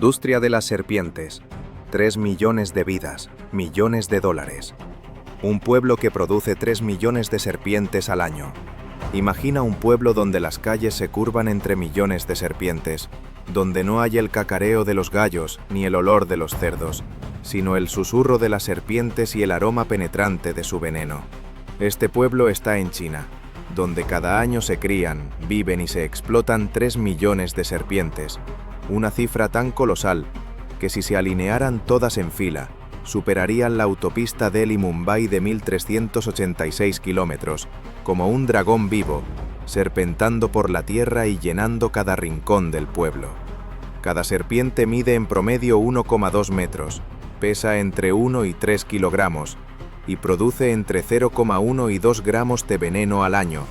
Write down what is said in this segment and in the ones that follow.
Industria de las serpientes. 3 millones de vidas, millones de dólares. Un pueblo que produce 3 millones de serpientes al año. Imagina un pueblo donde las calles se curvan entre millones de serpientes, donde no hay el cacareo de los gallos ni el olor de los cerdos, sino el susurro de las serpientes y el aroma penetrante de su veneno. Este pueblo está en China, donde cada año se crían, viven y se explotan 3 millones de serpientes, una cifra tan colosal que si se alinearan todas en fila, superarían la autopista Delhi-Mumbai de 1.386 kilómetros, como un dragón vivo, serpentando por la tierra y llenando cada rincón del pueblo. Cada serpiente mide en promedio 1,2 metros, pesa entre 1 y 3 kilogramos y produce entre 0,1 y 2 gramos de veneno al año,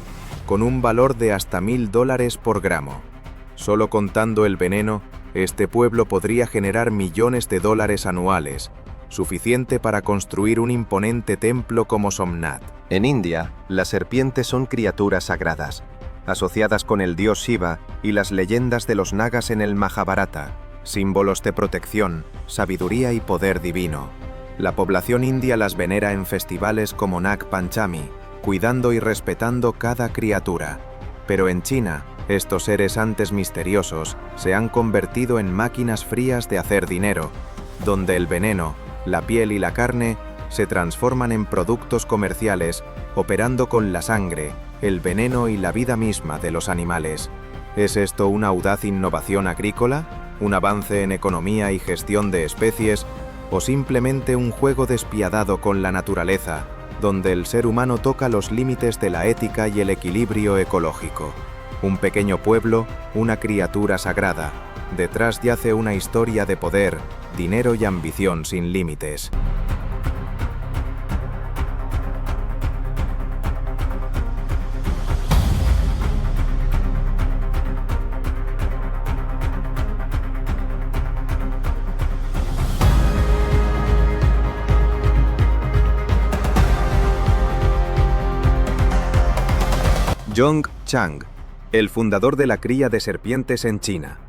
con un valor de hasta $1.000 por gramo. Solo contando el veneno, este pueblo podría generar millones de dólares anuales, suficiente para construir un imponente templo como Somnath. En India, las serpientes son criaturas sagradas, asociadas con el dios Shiva y las leyendas de los Nagas en el Mahabharata, símbolos de protección, sabiduría y poder divino. La población india las venera en festivales como Nag Panchami, cuidando y respetando cada criatura. Pero en China, estos seres antes misteriosos se han convertido en máquinas frías de hacer dinero, donde el veneno, la piel y la carne se transforman en productos comerciales, operando con la sangre, el veneno y la vida misma de los animales. ¿Es esto una audaz innovación agrícola, un avance en economía y gestión de especies, o simplemente un juego despiadado con la naturaleza, donde el ser humano toca los límites de la ética y el equilibrio ecológico? Un pequeño pueblo, una criatura sagrada. Detrás yace una historia de poder, dinero y ambición sin límites. Zhong Chang, el fundador de la cría de serpientes en China.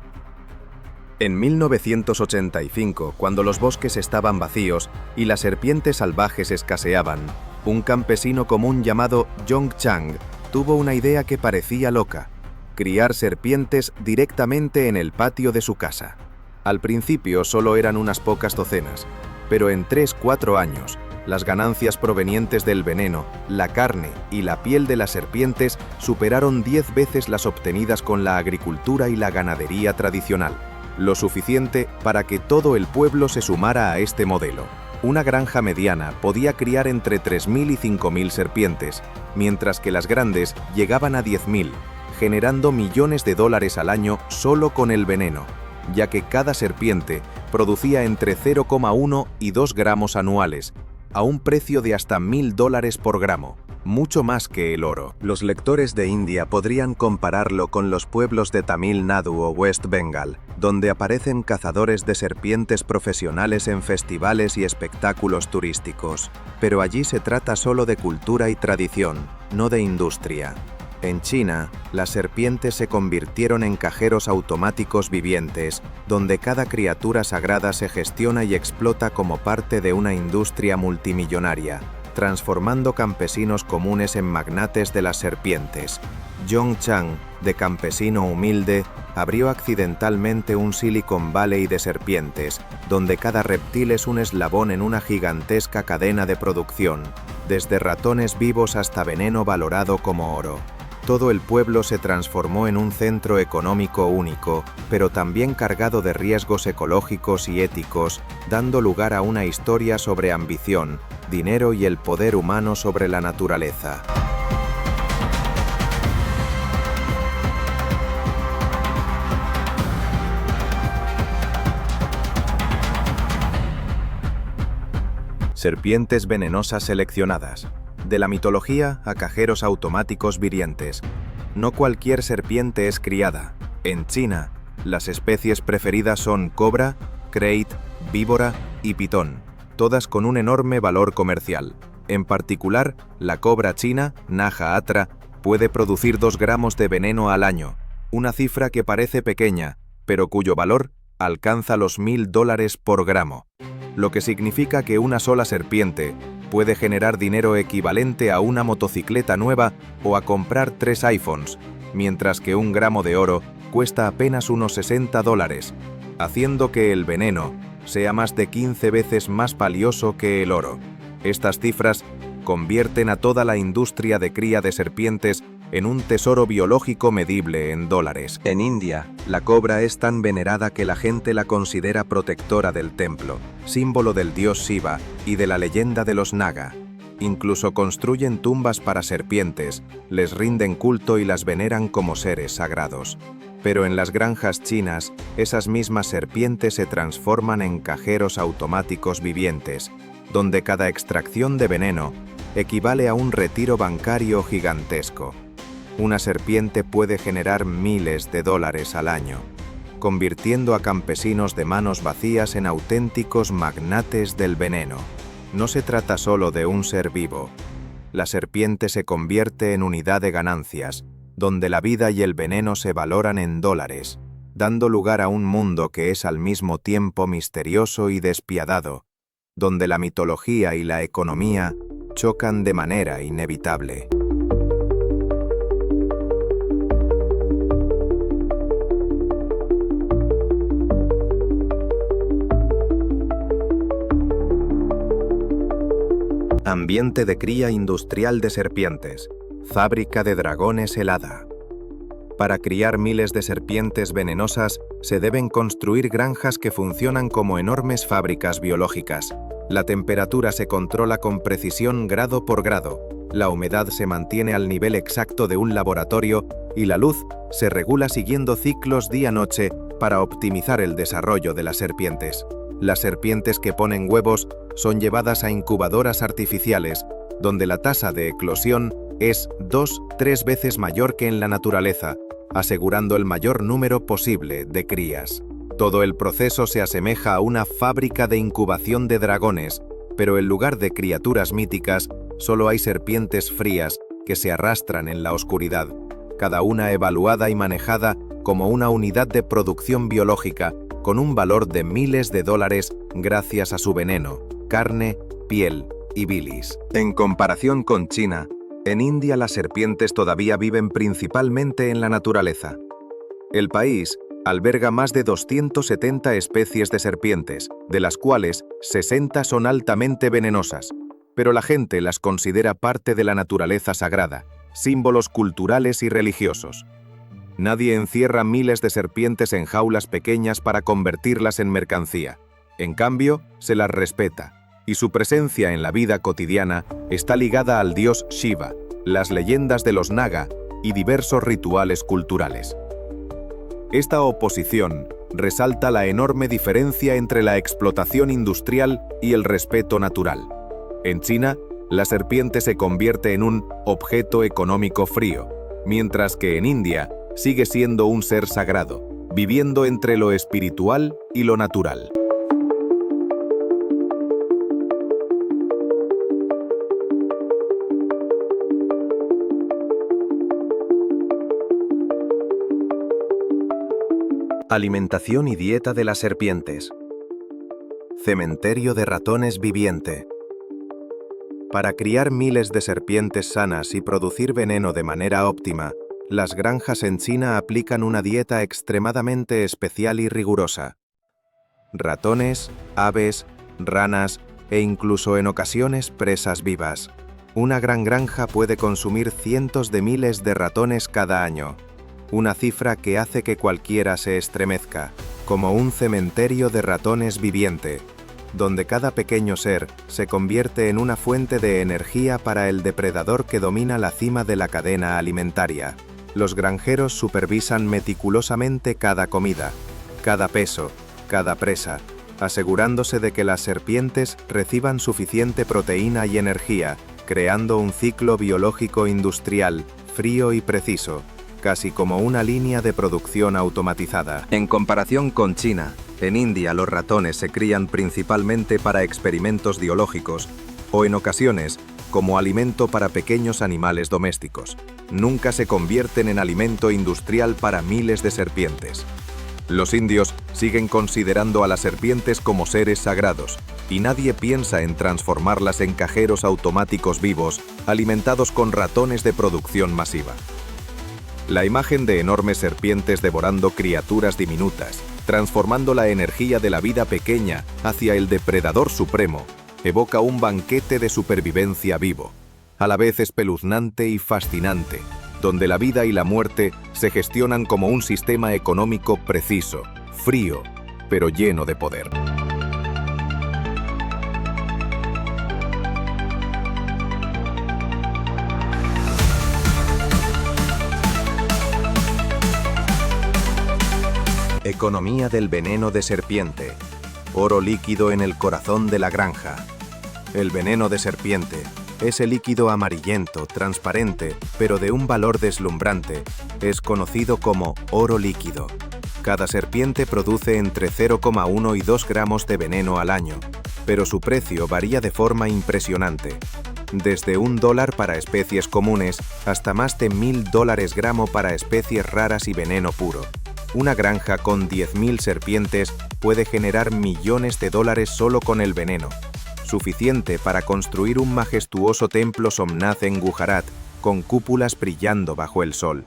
En 1985, cuando los bosques estaban vacíos y las serpientes salvajes escaseaban, un campesino común llamado Zhong Chang tuvo una idea que parecía loca: criar serpientes directamente en el patio de su casa. Al principio solo eran unas pocas docenas, pero en 3-4 años, las ganancias provenientes del veneno, la carne y la piel de las serpientes superaron 10 veces las obtenidas con la agricultura y la ganadería tradicional. Lo suficiente para que todo el pueblo se sumara a este modelo. Una granja mediana podía criar entre 3.000 y 5.000 serpientes, mientras que las grandes llegaban a 10.000, generando millones de dólares al año solo con el veneno, ya que cada serpiente producía entre 0,1 y 2 gramos anuales, a un precio de hasta $1.000 por gramo, mucho más que el oro. Los lectores de India podrían compararlo con los pueblos de Tamil Nadu o West Bengal, donde aparecen cazadores de serpientes profesionales en festivales y espectáculos turísticos. Pero allí se trata solo de cultura y tradición, no de industria. En China, las serpientes se convirtieron en cajeros automáticos vivientes, donde cada criatura sagrada se gestiona y explota como parte de una industria multimillonaria, transformando campesinos comunes en magnates de las serpientes. Zhong Chang, de campesino humilde, abrió accidentalmente un Silicon Valley de serpientes, donde cada reptil es un eslabón en una gigantesca cadena de producción, desde ratones vivos hasta veneno valorado como oro. Todo el pueblo se transformó en un centro económico único, pero también cargado de riesgos ecológicos y éticos, dando lugar a una historia sobre ambición, dinero y el poder humano sobre la naturaleza. Serpientes venenosas seleccionadas. De la mitología a cajeros automáticos virientes. No cualquier serpiente es criada. En China, las especies preferidas son cobra, krait, víbora y pitón, todas con un enorme valor comercial. En particular, la cobra china, Naja atra, puede producir 2 gramos de veneno al año, una cifra que parece pequeña, pero cuyo valor alcanza los $1000 por gramo, lo que significa que una sola serpiente puede generar dinero equivalente a una motocicleta nueva o a comprar 3 iPhones, mientras que un gramo de oro cuesta apenas unos $60, haciendo que el veneno sea más de 15 veces más valioso que el oro. Estas cifras convierten a toda la industria de cría de serpientes en un tesoro biológico medible en dólares. En India, la cobra es tan venerada que la gente la considera protectora del templo, símbolo del dios Shiva y de la leyenda de los Naga. Incluso construyen tumbas para serpientes, les rinden culto y las veneran como seres sagrados. Pero en las granjas chinas, esas mismas serpientes se transforman en cajeros automáticos vivientes, donde cada extracción de veneno equivale a un retiro bancario gigantesco. Una serpiente puede generar miles de dólares al año, convirtiendo a campesinos de manos vacías en auténticos magnates del veneno. No se trata solo de un ser vivo. La serpiente se convierte en unidad de ganancias, donde la vida y el veneno se valoran en dólares, dando lugar a un mundo que es al mismo tiempo misterioso y despiadado, donde la mitología y la economía chocan de manera inevitable. Ambiente de cría industrial de serpientes. Fábrica de dragones helada. Para criar miles de serpientes venenosas, se deben construir granjas que funcionan como enormes fábricas biológicas. La temperatura se controla con precisión grado por grado, la humedad se mantiene al nivel exacto de un laboratorio y la luz se regula siguiendo ciclos día-noche para optimizar el desarrollo de las serpientes. Las serpientes que ponen huevos son llevadas a incubadoras artificiales, donde la tasa de eclosión es 2-3 veces mayor que en la naturaleza, asegurando el mayor número posible de crías. Todo el proceso se asemeja a una fábrica de incubación de dragones, pero en lugar de criaturas míticas, solo hay serpientes frías que se arrastran en la oscuridad, cada una evaluada y manejada como una unidad de producción biológica con un valor de miles de dólares gracias a su veneno, carne, piel y bilis. En comparación con China, en India las serpientes todavía viven principalmente en la naturaleza. El país alberga más de 270 especies de serpientes, de las cuales 60 son altamente venenosas, pero la gente las considera parte de la naturaleza sagrada, símbolos culturales y religiosos. Nadie encierra miles de serpientes en jaulas pequeñas para convertirlas en mercancía. En cambio, se las respeta, y su presencia en la vida cotidiana está ligada al dios Shiva, las leyendas de los Naga y diversos rituales culturales. Esta oposición resalta la enorme diferencia entre la explotación industrial y el respeto natural. En China, la serpiente se convierte en un objeto económico frío, mientras que en India sigue siendo un ser sagrado, viviendo entre lo espiritual y lo natural. Alimentación y dieta de las serpientes. Cementerio de ratones viviente. Para criar miles de serpientes sanas y producir veneno de manera óptima, las granjas en China aplican una dieta extremadamente especial y rigurosa. Ratones, aves, ranas e incluso en ocasiones presas vivas. Una gran granja puede consumir cientos de miles de ratones cada año. Una cifra que hace que cualquiera se estremezca, como un cementerio de ratones viviente, donde cada pequeño ser se convierte en una fuente de energía para el depredador que domina la cima de la cadena alimentaria. Los granjeros supervisan meticulosamente cada comida, cada peso, cada presa, asegurándose de que las serpientes reciban suficiente proteína y energía, creando un ciclo biológico industrial, frío y preciso, casi como una línea de producción automatizada. En comparación con China, en India los ratones se crían principalmente para experimentos biológicos o en ocasiones como alimento para pequeños animales domésticos. Nunca se convierten en alimento industrial para miles de serpientes. Los indios siguen considerando a las serpientes como seres sagrados, y nadie piensa en transformarlas en cajeros automáticos vivos, alimentados con ratones de producción masiva. La imagen de enormes serpientes devorando criaturas diminutas, transformando la energía de la vida pequeña hacia el depredador supremo, evoca un banquete de supervivencia vivo, a la vez espeluznante y fascinante, donde la vida y la muerte se gestionan como un sistema económico preciso, frío, pero lleno de poder. Economía del veneno de serpiente. Oro líquido en el corazón de la granja. El veneno de serpiente, ese líquido amarillento, transparente, pero de un valor deslumbrante, es conocido como oro líquido. Cada serpiente produce entre 0,1 y 2 gramos de veneno al año, pero su precio varía de forma impresionante. Desde $1 para especies comunes hasta más de $1000 gramo para especies raras y veneno puro. Una granja con 10.000 serpientes puede generar millones de dólares solo con el veneno, suficiente para construir un majestuoso templo Somnath en Gujarat, con cúpulas brillando bajo el sol.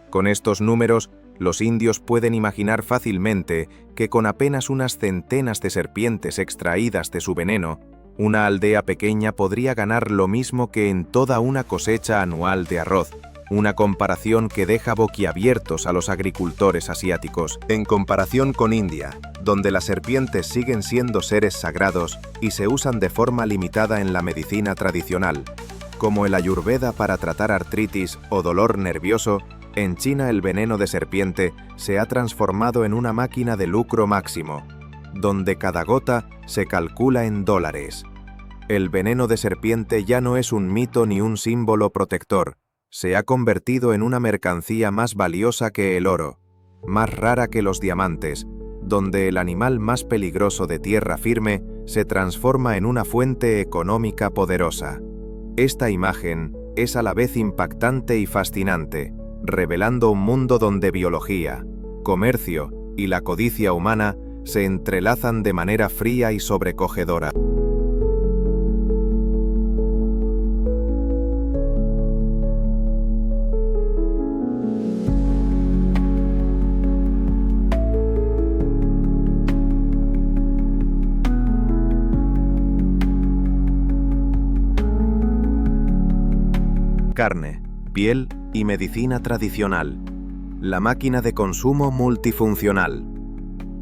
Con estos números, los indios pueden imaginar fácilmente que con apenas unas centenas de serpientes extraídas de su veneno, una aldea pequeña podría ganar lo mismo que en toda una cosecha anual de arroz, una comparación que deja boquiabiertos a los agricultores asiáticos. En comparación con India, donde las serpientes siguen siendo seres sagrados y se usan de forma limitada en la medicina tradicional, como el Ayurveda para tratar artritis o dolor nervioso, en China el veneno de serpiente se ha transformado en una máquina de lucro máximo, donde cada gota se calcula en dólares. El veneno de serpiente ya no es un mito ni un símbolo protector, se ha convertido en una mercancía más valiosa que el oro, más rara que los diamantes, donde el animal más peligroso de tierra firme se transforma en una fuente económica poderosa. Esta imagen es a la vez impactante y fascinante, revelando un mundo donde biología, comercio y la codicia humana se entrelazan de manera fría y sobrecogedora. Carne, piel y medicina tradicional. La máquina de consumo multifuncional.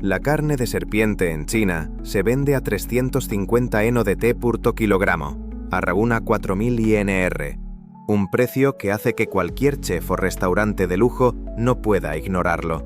La carne de serpiente en China se vende a 350 NODT por kilogramo, a una 4000 INR, un precio que hace que cualquier chef o restaurante de lujo no pueda ignorarlo.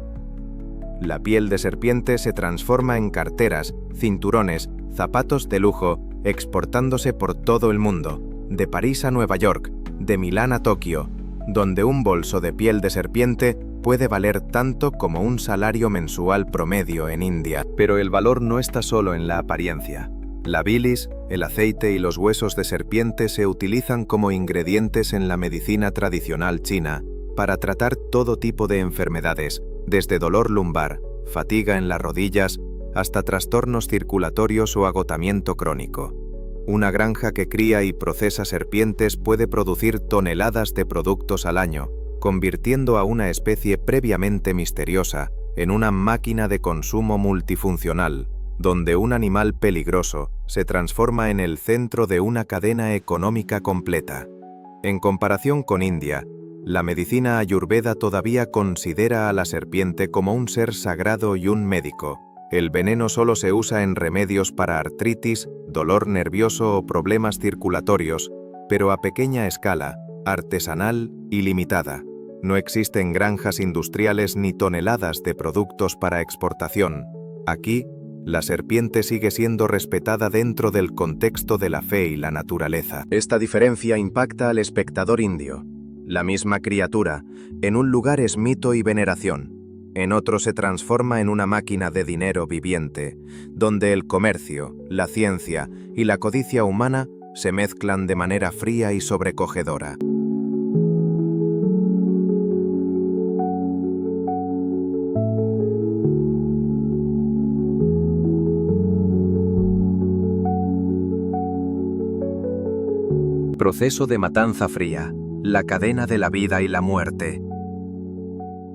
La piel de serpiente se transforma en carteras, cinturones, zapatos de lujo, exportándose por todo el mundo, de París a Nueva York, de Milán a Tokio, donde un bolso de piel de serpiente puede valer tanto como un salario mensual promedio en India. Pero el valor no está solo en la apariencia. La bilis, el aceite y los huesos de serpiente se utilizan como ingredientes en la medicina tradicional china para tratar todo tipo de enfermedades, desde dolor lumbar, fatiga en las rodillas, hasta trastornos circulatorios o agotamiento crónico. Una granja que cría y procesa serpientes puede producir toneladas de productos al año, convirtiendo a una especie previamente misteriosa en una máquina de consumo multifuncional, donde un animal peligroso se transforma en el centro de una cadena económica completa. En comparación con India, la medicina ayurveda todavía considera a la serpiente como un ser sagrado y un médico. El veneno solo se usa en remedios para artritis, dolor nervioso o problemas circulatorios, pero a pequeña escala, artesanal y limitada. No existen granjas industriales ni toneladas de productos para exportación. Aquí, la serpiente sigue siendo respetada dentro del contexto de la fe y la naturaleza. Esta diferencia impacta al espectador indio. La misma criatura, en un lugar es mito y veneración. En otro se transforma en una máquina de dinero viviente, donde el comercio, la ciencia y la codicia humana se mezclan de manera fría y sobrecogedora. proceso de matanza fría, la cadena de la vida y la muerte.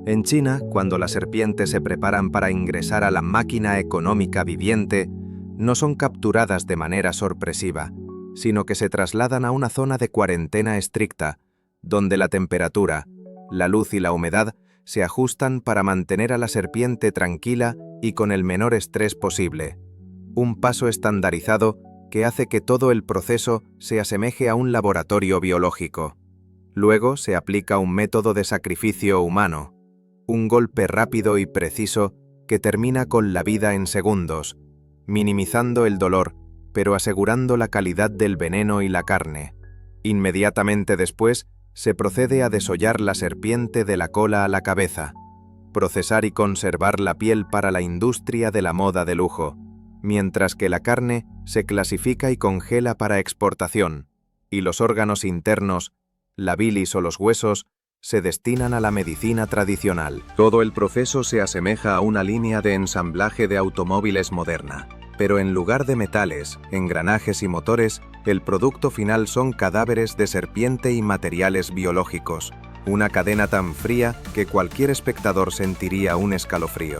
En China, cuando las serpientes se preparan para ingresar a la máquina económica viviente, no son capturadas de manera sorpresiva, sino que se trasladan a una zona de cuarentena estricta, donde la temperatura, la luz y la humedad se ajustan para mantener a la serpiente tranquila y con el menor estrés posible. Un paso estandarizado que hace que todo el proceso se asemeje a un laboratorio biológico. Luego se aplica un método de sacrificio humano, un golpe rápido y preciso que termina con la vida en segundos, minimizando el dolor, pero asegurando la calidad del veneno y la carne. Inmediatamente después, se procede a desollar la serpiente de la cola a la cabeza, procesar y conservar la piel para la industria de la moda de lujo, mientras que la carne se clasifica y congela para exportación, y los órganos internos, la bilis o los huesos, se destinan a la medicina tradicional. Todo el proceso se asemeja a una línea de ensamblaje de automóviles moderna, pero en lugar de metales, engranajes y motores, el producto final son cadáveres de serpiente y materiales biológicos, una cadena tan fría que cualquier espectador sentiría un escalofrío.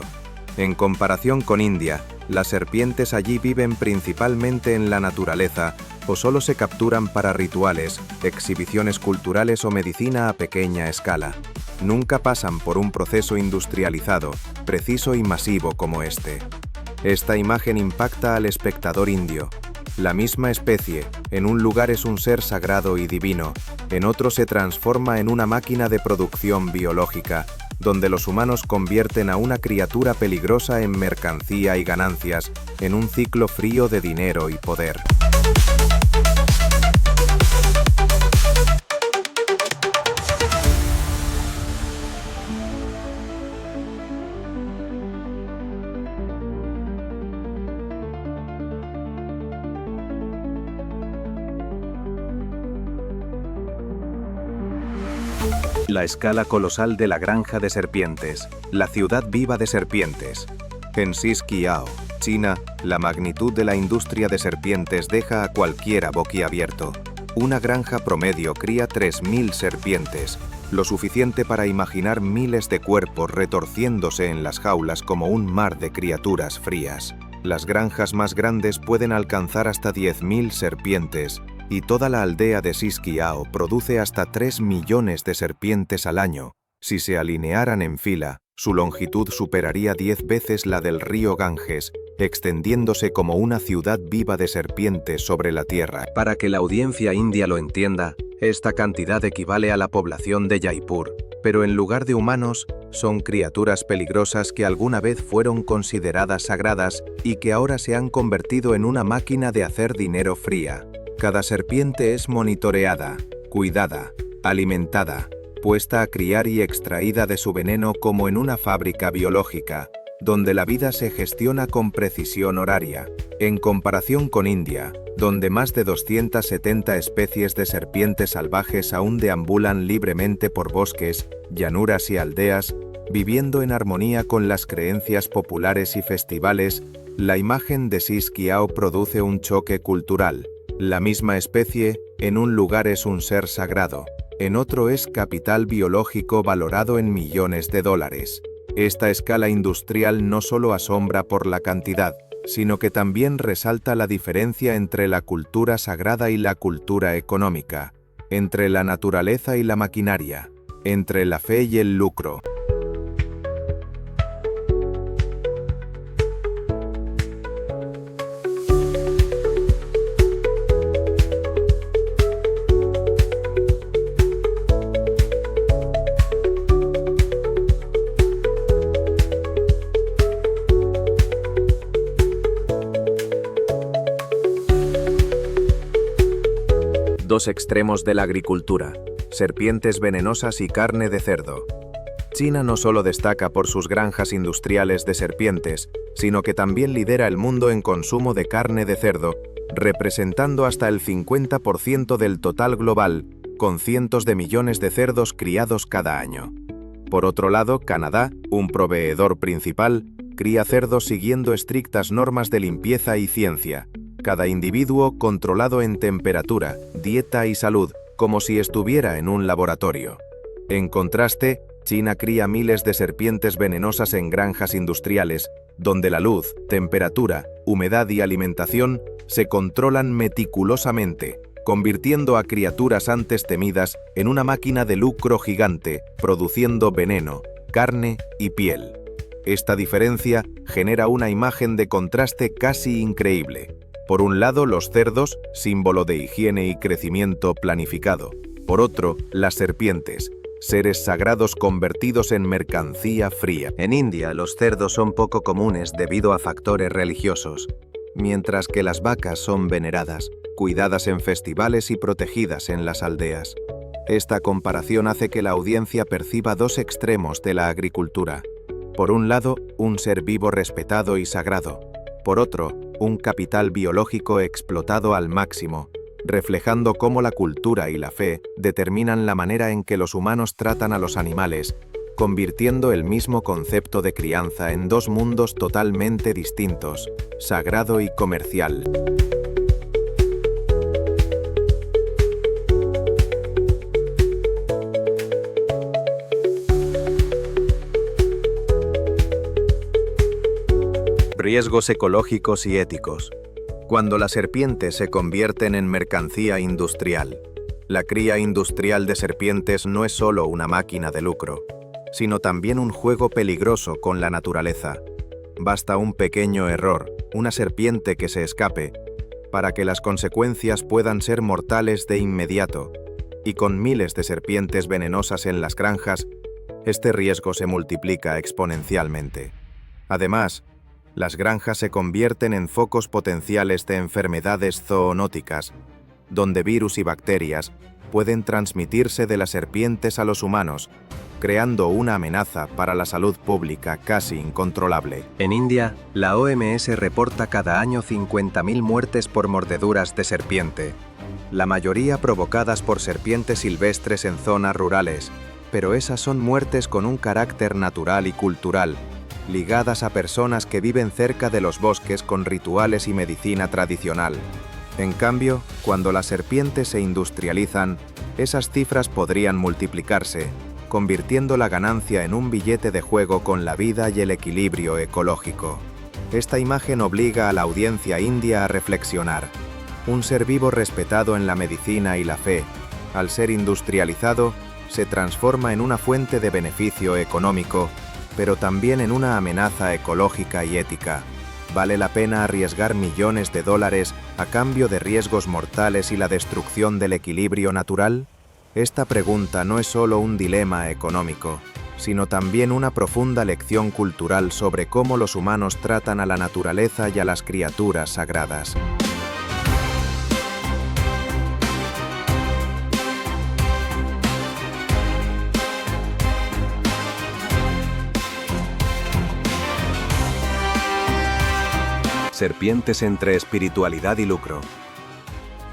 En comparación con India, las serpientes allí viven principalmente en la naturaleza o solo se capturan para rituales, exhibiciones culturales o medicina a pequeña escala. Nunca pasan por un proceso industrializado, preciso y masivo como este. Esta imagen impacta al espectador indio. La misma especie, en un lugar es un ser sagrado y divino, en otro se transforma en una máquina de producción biológica, donde los humanos convierten a una criatura peligrosa en mercancía y ganancias, en un ciclo frío de dinero y poder. La escala colosal de la granja de serpientes, la ciudad viva de serpientes. En Xisquiao, China, la magnitud de la industria de serpientes deja a cualquiera boquiabierto. Una granja promedio cría 3.000 serpientes, lo suficiente para imaginar miles de cuerpos retorciéndose en las jaulas como un mar de criaturas frías. Las granjas más grandes pueden alcanzar hasta 10.000 serpientes, y toda la aldea de Xisquiao produce hasta 3 millones de serpientes al año. Si se alinearan en fila, su longitud superaría 10 veces la del río Ganges, extendiéndose como una ciudad viva de serpientes sobre la tierra. Para que la audiencia india lo entienda, esta cantidad equivale a la población de Jaipur, pero en lugar de humanos, son criaturas peligrosas que alguna vez fueron consideradas sagradas y que ahora se han convertido en una máquina de hacer dinero fría. Cada serpiente es monitoreada, cuidada, alimentada, puesta a criar y extraída de su veneno como en una fábrica biológica, donde la vida se gestiona con precisión horaria. En comparación con India, donde más de 270 especies de serpientes salvajes aún deambulan libremente por bosques, llanuras y aldeas, viviendo en armonía con las creencias populares y festivales, la imagen de Xisquiao produce un choque cultural. La misma especie, en un lugar es un ser sagrado, en otro es capital biológico valorado en millones de dólares. Esta escala industrial no solo asombra por la cantidad, sino que también resalta la diferencia entre la cultura sagrada y la cultura económica, entre la naturaleza y la maquinaria, entre la fe y el lucro. Dos extremos de la agricultura, serpientes venenosas y carne de cerdo. China no solo destaca por sus granjas industriales de serpientes, sino que también lidera el mundo en consumo de carne de cerdo, representando hasta el 50% del total global, con cientos de millones de cerdos criados cada año. Por otro lado, Canadá, un proveedor principal, cría cerdos siguiendo estrictas normas de limpieza y ciencia, cada individuo controlado en temperatura, dieta y salud, como si estuviera en un laboratorio. En contraste, China cría miles de serpientes venenosas en granjas industriales, donde la luz, temperatura, humedad y alimentación se controlan meticulosamente, convirtiendo a criaturas antes temidas en una máquina de lucro gigante, produciendo veneno, carne y piel. Esta diferencia genera una imagen de contraste casi increíble. Por un lado, los cerdos, símbolo de higiene y crecimiento planificado. Por otro, las serpientes, seres sagrados convertidos en mercancía fría. En India, los cerdos son poco comunes debido a factores religiosos, mientras que las vacas son veneradas, cuidadas en festivales y protegidas en las aldeas. Esta comparación hace que la audiencia perciba dos extremos de la agricultura. Por un lado, un ser vivo respetado y sagrado. Por otro, un capital biológico explotado al máximo, reflejando cómo la cultura y la fe determinan la manera en que los humanos tratan a los animales, convirtiendo el mismo concepto de crianza en dos mundos totalmente distintos, sagrado y comercial. Riesgos ecológicos y éticos. Cuando las serpientes se convierten en mercancía industrial, la cría industrial de serpientes no es solo una máquina de lucro, sino también un juego peligroso con la naturaleza. Basta un pequeño error, una serpiente que se escape, para que las consecuencias puedan ser mortales de inmediato, y con miles de serpientes venenosas en las granjas, este riesgo se multiplica exponencialmente. Además, las granjas se convierten en focos potenciales de enfermedades zoonóticas, donde virus y bacterias pueden transmitirse de las serpientes a los humanos, creando una amenaza para la salud pública casi incontrolable. En India, la OMS reporta cada año 50.000 muertes por mordeduras de serpiente, la mayoría provocadas por serpientes silvestres en zonas rurales, pero esas son muertes con un carácter natural y cultural, ligadas a personas que viven cerca de los bosques con rituales y medicina tradicional. En cambio, cuando las serpientes se industrializan, esas cifras podrían multiplicarse, convirtiendo la ganancia en un billete de juego con la vida y el equilibrio ecológico. Esta imagen obliga a la audiencia india a reflexionar. Un ser vivo respetado en la medicina y la fe, al ser industrializado, se transforma en una fuente de beneficio económico, pero también en una amenaza ecológica y ética. ¿Vale la pena arriesgar millones de dólares a cambio de riesgos mortales y la destrucción del equilibrio natural? Esta pregunta no es solo un dilema económico, sino también una profunda lección cultural sobre cómo los humanos tratan a la naturaleza y a las criaturas sagradas. Serpientes entre espiritualidad y lucro.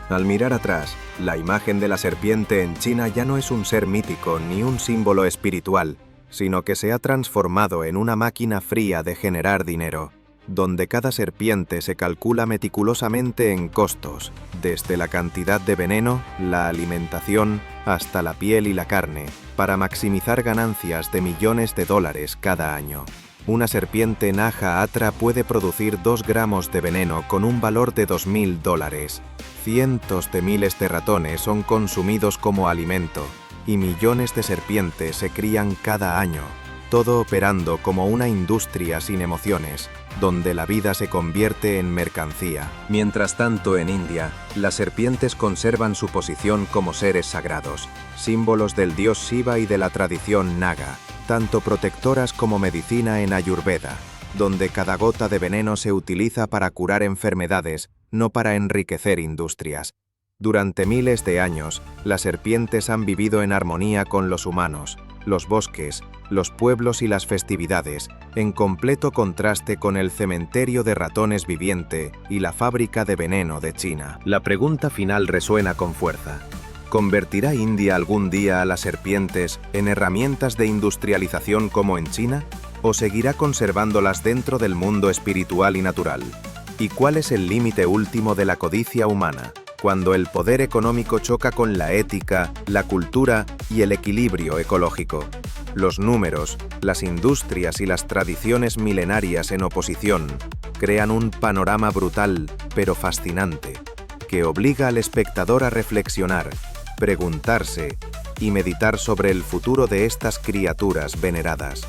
Al mirar atrás, la imagen de la serpiente en China ya no es un ser mítico ni un símbolo espiritual, sino que se ha transformado en una máquina fría de generar dinero, donde cada serpiente se calcula meticulosamente en costos, desde la cantidad de veneno, la alimentación, hasta la piel y la carne, para maximizar ganancias de millones de dólares cada año. Una serpiente Naja Atra puede producir 2 gramos de veneno con un valor de $2.000. Cientos de miles de ratones son consumidos como alimento y millones de serpientes se crían cada año, todo operando como una industria sin emociones, donde la vida se convierte en mercancía. Mientras tanto, en India, las serpientes conservan su posición como seres sagrados, símbolos del dios Shiva y de la tradición Naga, tanto protectoras como medicina en Ayurveda, donde cada gota de veneno se utiliza para curar enfermedades, no para enriquecer industrias. Durante miles de años, las serpientes han vivido en armonía con los humanos, los bosques, los pueblos y las festividades, en completo contraste con el cementerio de ratones viviente y la fábrica de veneno de China. La pregunta final resuena con fuerza. ¿Convertirá India algún día a las serpientes en herramientas de industrialización como en China? ¿O seguirá conservándolas dentro del mundo espiritual y natural? ¿Y cuál es el límite último de la codicia humana? Cuando el poder económico choca con la ética, la cultura y el equilibrio ecológico. Los números, las industrias y las tradiciones milenarias en oposición crean un panorama brutal, pero fascinante, que obliga al espectador a reflexionar, preguntarse y meditar sobre el futuro de estas criaturas veneradas.